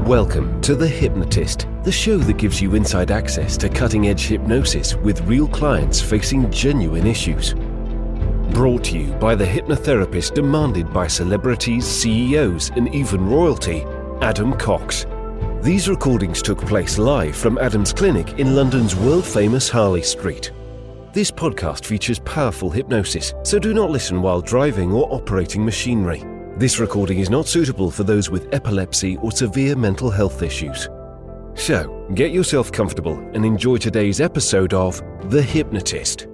Welcome to The Hypnotist, the show that gives you inside access to cutting-edge hypnosis with real clients facing genuine issues. Brought to you by the hypnotherapist demanded by celebrities, CEOs, and even royalty, Adam Cox. These recordings took place live from Adam's clinic in London's world-famous Harley Street. This podcast features powerful hypnosis, so do not listen while driving or operating machinery. This recording is not suitable for those with epilepsy or severe mental health issues. So, get yourself comfortable and enjoy today's episode of The Hypnotist.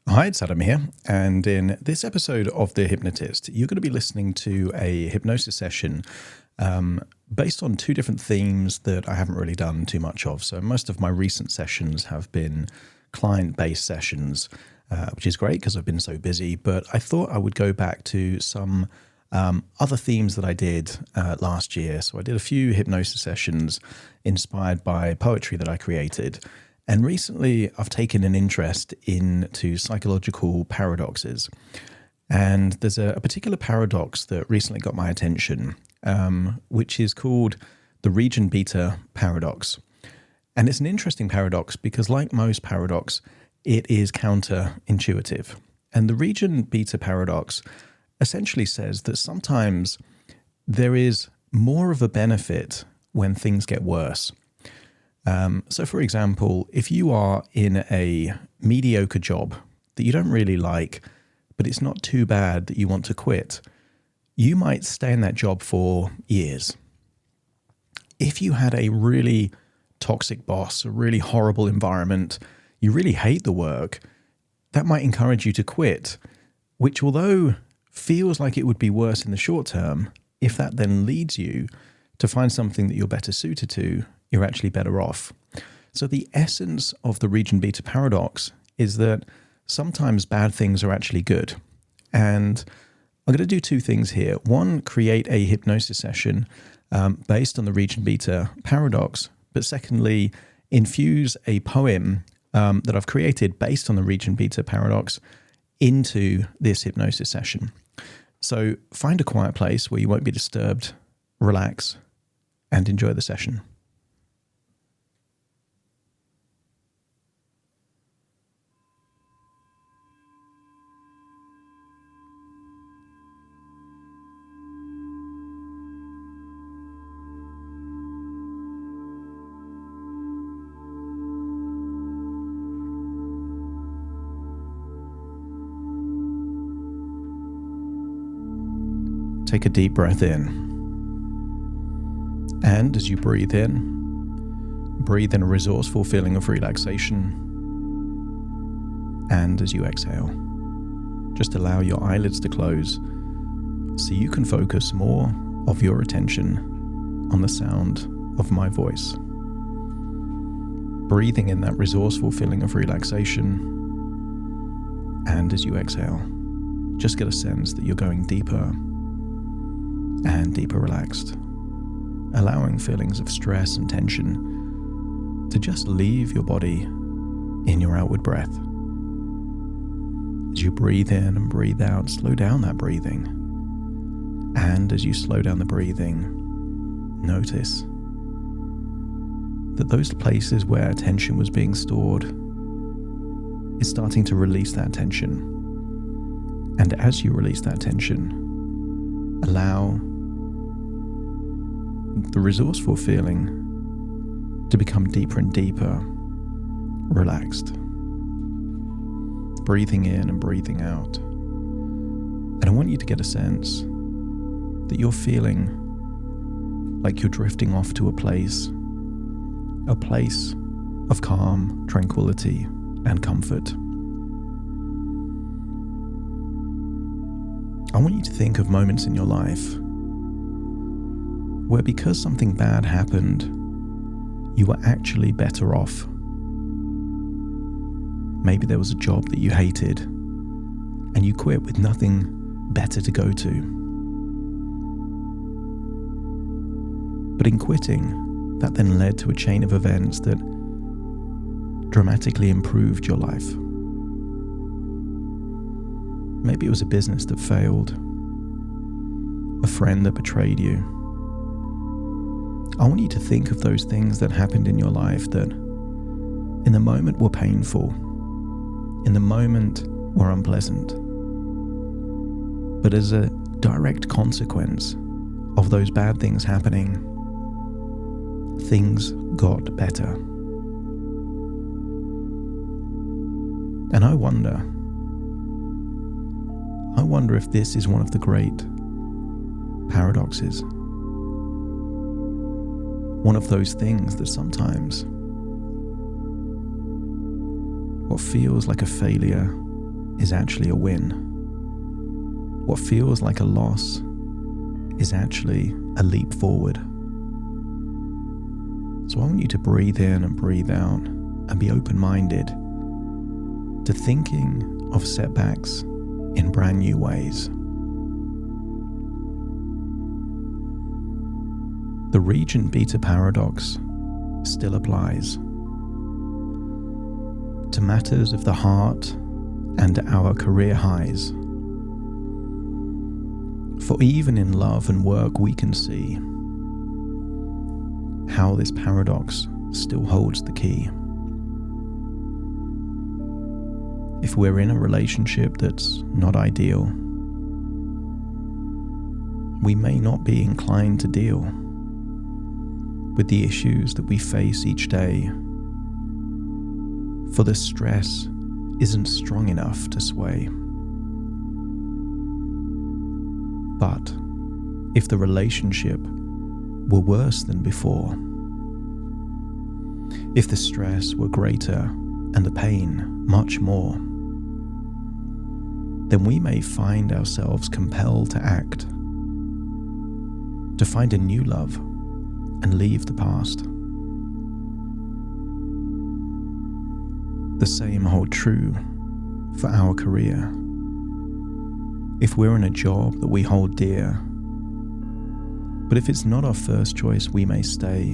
Hi, it's Adam here, and in this episode of The Hypnotist, you're going to be listening to a hypnosis session based on two different themes that I haven't really done too much of. So most of my recent sessions have been client-based sessions, which is great because I've been so busy, but I thought I would go back to some other themes that I did last year. So I did a few hypnosis sessions inspired by poetry that I created. And recently I've taken an interest into psychological paradoxes. And there's a particular paradox that recently got my attention, which is called the region beta paradox. And it's an interesting paradox because, like most paradox, it is counterintuitive. And the region beta paradox essentially says that sometimes there is more of a benefit when things get worse. So for example, if you are in a mediocre job that you don't really like, but it's not too bad that you want to quit, you might stay in that job for years. If you had a really toxic boss, a really horrible environment, you really hate the work, that might encourage you to quit, which although feels like it would be worse in the short term, if that then leads you to find something that you're better suited to, you're actually better off. So the essence of the region beta paradox is that sometimes bad things are actually good. And I'm going to do two things here. One, create a hypnosis session based on the region beta paradox. But secondly, infuse a poem that I've created based on the region beta paradox into this hypnosis session. So find a quiet place where you won't be disturbed, relax, and enjoy the session. Take a deep breath in. And as you breathe in a resourceful feeling of relaxation. And as you exhale, just allow your eyelids to close so you can focus more of your attention on the sound of my voice. Breathing in that resourceful feeling of relaxation. And as you exhale, just get a sense that you're going deeper and deeper relaxed, allowing feelings of stress and tension to just leave your body in your outward breath. As you breathe in and breathe out, slow down that breathing. And as you slow down the breathing, notice that those places where tension was being stored is starting to release that tension. And as you release that tension, allow the resourceful feeling to become deeper and deeper, relaxed. Breathing in and breathing out. And I want you to get a sense that you're feeling like you're drifting off to a place of calm, tranquility, and comfort. I want you to think of moments in your life where, because something bad happened, you were actually better off. Maybe there was a job that you hated and you quit with nothing better to go to. But in quitting, that then led to a chain of events that dramatically improved your life. Maybe it was a business that failed. a friend that betrayed you. I want you to think of those things that happened in your life that in the moment were painful, in the moment were unpleasant. But as a direct consequence of those bad things happening, things got better. And I wonder if this is one of the great paradoxes. One of those things that sometimes what feels like a failure is actually a win. What feels like a loss is actually a leap forward. So I want you to breathe in and breathe out and be open-minded to thinking of setbacks in brand new ways. The Regent Beta paradox still applies to matters of the heart and our career highs. For even in love and work we can see how this paradox still holds the key. If we're in a relationship that's not ideal, we may not be inclined to deal with the issues that we face each day, for the stress isn't strong enough to sway. But if the relationship were worse than before, if the stress were greater and the pain much more, then we may find ourselves compelled to act, to find a new love and leave the past. The same hold true for our career. If we're in a job that we hold dear, but if it's not our first choice, we may stay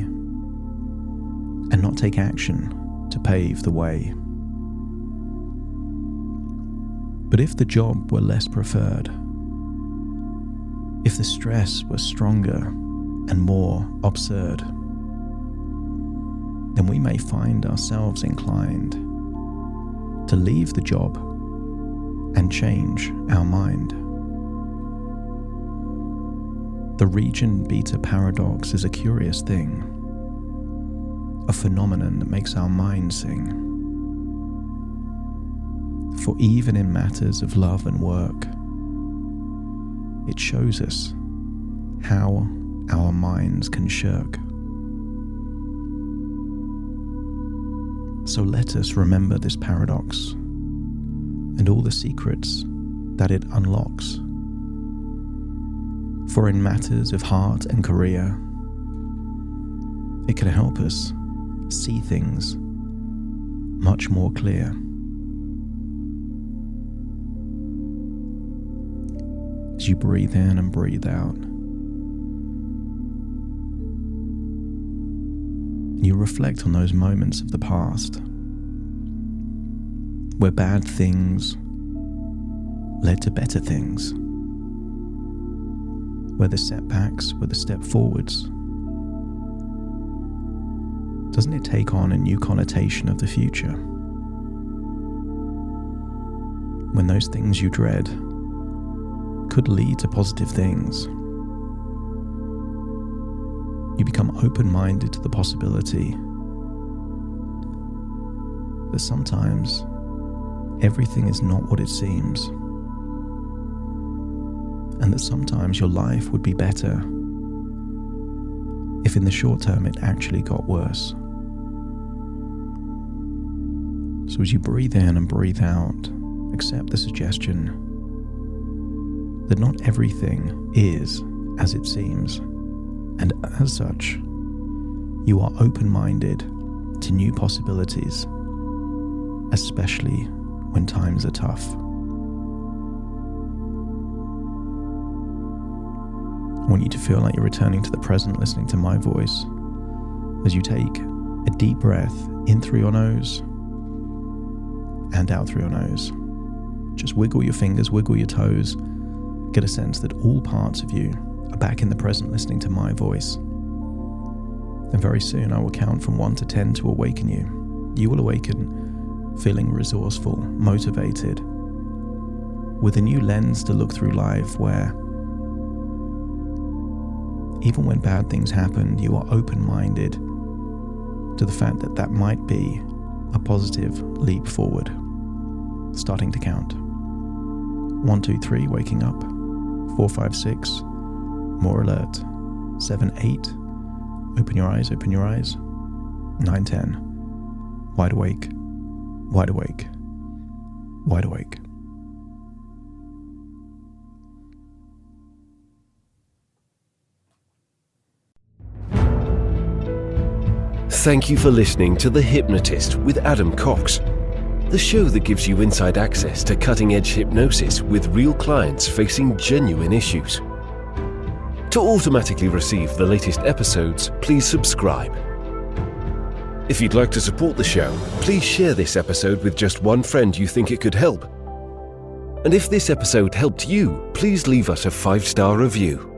and not take action to pave the way. But if the job were less preferred, if the stress were stronger and more absurd, then we may find ourselves inclined to leave the job and change our mind. The Regent Beta paradox is a curious thing, a phenomenon that makes our mind sing. For even in matters of love and work, it shows us how our minds can shirk. So let us remember this paradox and all the secrets that it unlocks. For in matters of heart and career, it can help us see things much more clear. As you breathe in and breathe out, you reflect on those moments of the past where bad things led to better things, where the setbacks were the step forwards. Doesn't it take on a new connotation of the future? When those things you dread could lead to positive things, you become open-minded to the possibility that sometimes everything is not what it seems, and that sometimes your life would be better if in the short term it actually got worse. So as you breathe in and breathe out, accept the suggestion that not everything is as it seems, and as such, you are open-minded to new possibilities, especially when times are tough. I want you to feel like you're returning to the present, listening to my voice as you take a deep breath in through your nose and out through your nose. Just wiggle your fingers, wiggle your toes. Get a sense that all parts of you are back in the present listening to my voice. And very soon I will count from 1 to 10 to awaken you. You will awaken feeling resourceful, motivated, with a new lens to look through life where even when bad things happen, you are open-minded to the fact that that might be a positive leap forward. Starting to count. 1, 2, 3, waking up. 4, 5, 6, more alert. 7, 8, open your eyes, open your eyes. 9, 10, wide awake, wide awake, wide awake. Thank you for listening to The Hypnotist with Adam Cox, the show that gives you inside access to cutting-edge hypnosis with real clients facing genuine issues. To automatically receive the latest episodes, please subscribe. If you'd like to support the show, please share this episode with just one friend you think it could help. And if this episode helped you, please leave us a 5-star review.